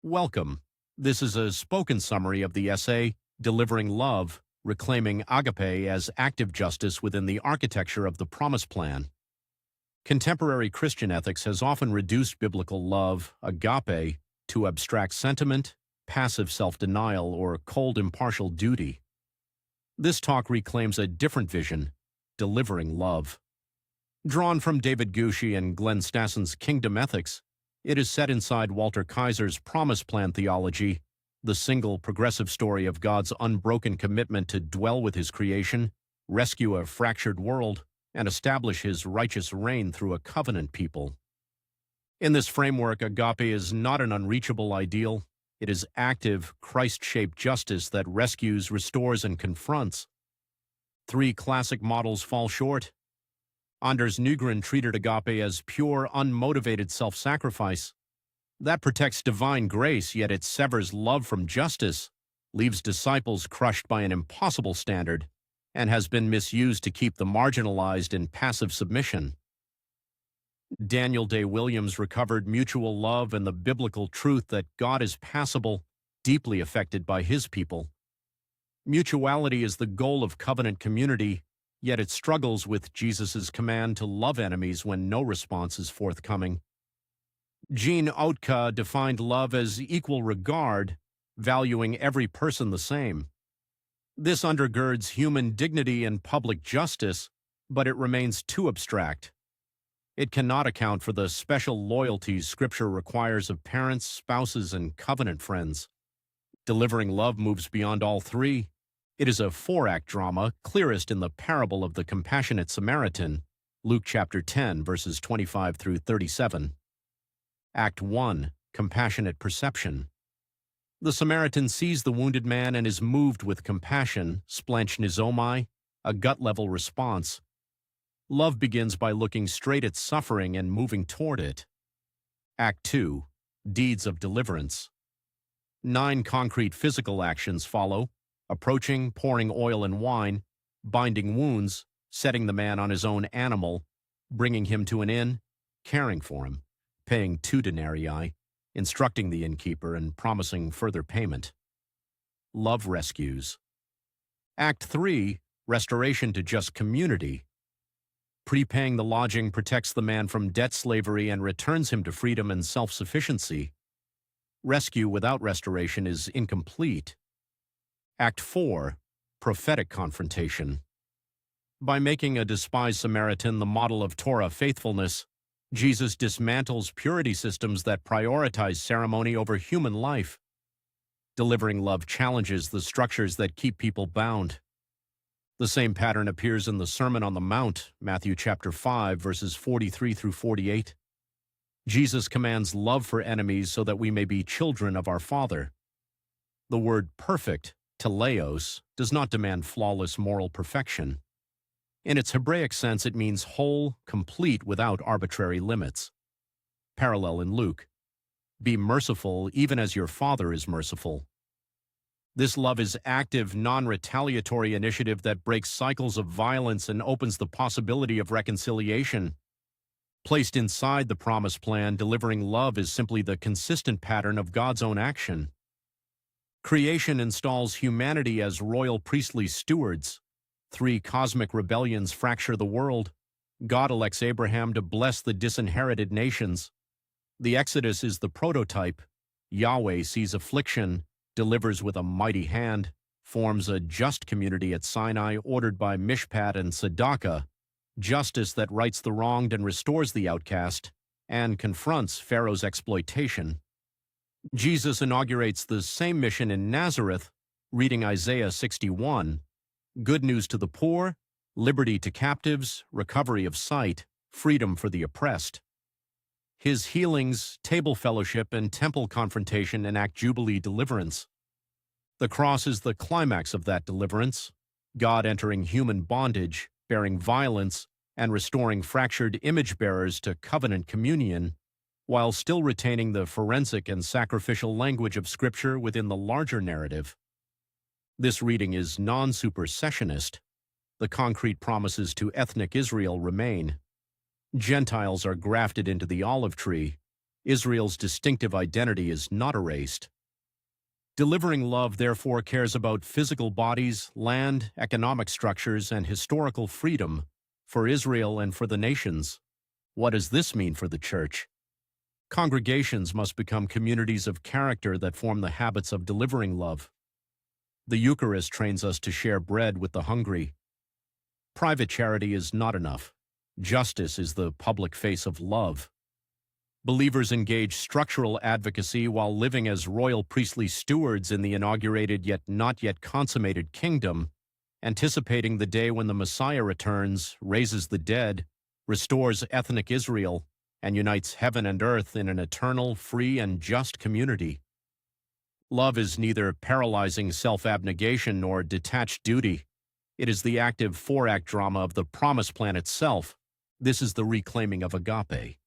Welcome. This is a spoken summary of the essay, Delivering Love, Reclaiming Agape as Active Justice Within the Architecture of the Promise Plan. Contemporary Christian ethics has often reduced biblical love, agape, to abstract sentiment, passive self-denial, or cold impartial duty. This talk reclaims a different vision, delivering love. Drawn from David Gushee and Glenn Stasson's Kingdom Ethics, it is set inside Walter Kaiser's Promise Plan Theology, the single progressive story of God's unbroken commitment to dwell with His creation, rescue a fractured world, and establish His righteous reign through a covenant people. In this framework, agape is not an unreachable ideal. It is active, Christ-shaped justice that rescues, restores, and confronts. Three classic models fall short. Anders Nygren treated agape as pure, unmotivated self-sacrifice. That protects divine grace, yet it severs love from justice, leaves disciples crushed by an impossible standard, and has been misused to keep the marginalized in passive submission. Daniel Day Williams recovered mutual love and the biblical truth that God is passible, deeply affected by His people. Mutuality is the goal of covenant community, yet it struggles with Jesus' command to love enemies when no response is forthcoming. Gene Outka defined love as equal regard, valuing every person the same. This undergirds human dignity and public justice, but it remains too abstract. It cannot account for the special loyalties Scripture requires of parents, spouses, and covenant friends. Delivering love moves beyond all three. It is a four-act drama, clearest in the parable of the compassionate Samaritan, Luke chapter 10, verses 25 through 37. Act 1, Compassionate Perception. The Samaritan sees the wounded man and is moved with compassion, splanchnisomai, a gut-level response. Love begins by looking straight at suffering and moving toward it. Act 2, Deeds of Deliverance. 9 concrete physical actions follow: approaching, pouring oil and wine, binding wounds, setting the man on his own animal, bringing him to an inn, caring for him, paying 2 denarii, instructing the innkeeper, and promising further payment. Love rescues. Act 3, Restoration to just community. Prepaying the lodging protects the man from debt slavery and returns him to freedom and self-sufficiency. Rescue without restoration is incomplete. Act 4, Prophetic Confrontation. By making a despised Samaritan the model of Torah faithfulness, Jesus dismantles purity systems that prioritize ceremony over human life. Delivering love challenges the structures that keep people bound. The same pattern appears in the Sermon on the Mount, Matthew chapter 5, verses 43 through 48. Jesus commands love for enemies so that we may be children of our Father. The word perfect, teleos, does not demand flawless moral perfection. In its Hebraic sense, it means whole, complete, without arbitrary limits. Parallel in Luke. Be merciful even as your Father is merciful. This love is active, non-retaliatory initiative that breaks cycles of violence and opens the possibility of reconciliation. Placed inside the Promise Plan, delivering love is simply the consistent pattern of God's own action. Creation installs humanity as royal priestly stewards. 3 cosmic rebellions fracture the world. God elects Abraham to bless the disinherited nations. The Exodus is the prototype. Yahweh sees affliction, delivers with a mighty hand, forms a just community at Sinai ordered by Mishpat and Tzedakah, justice that rights the wronged and restores the outcast, and confronts Pharaoh's exploitation. Jesus inaugurates the same mission in Nazareth, reading Isaiah 61, good news to the poor, liberty to captives, recovery of sight, freedom for the oppressed. His healings, table fellowship, and temple confrontation enact Jubilee deliverance. The cross is the climax of that deliverance, God entering human bondage, bearing violence, and restoring fractured image-bearers to covenant communion, while still retaining the forensic and sacrificial language of Scripture within the larger narrative. This reading is non-supersessionist. The concrete promises to ethnic Israel remain. Gentiles are grafted into the olive tree. Israel's distinctive identity is not erased. Delivering love, therefore, cares about physical bodies, land, economic structures, and historical freedom for Israel and for the nations. What does this mean for the church? Congregations must become communities of character that form the habits of delivering love. The Eucharist trains us to share bread with the hungry. Private charity is not enough. Justice is the public face of love. Believers engage structural advocacy while living as royal priestly stewards in the inaugurated yet not yet consummated kingdom, anticipating the day when the Messiah returns, raises the dead, restores ethnic Israel, and unites heaven and earth in an eternal, free, and just community. Love is neither paralyzing self-abnegation nor detached duty. It is the active four-act drama of the promise plan itself. This is the reclaiming of Agape.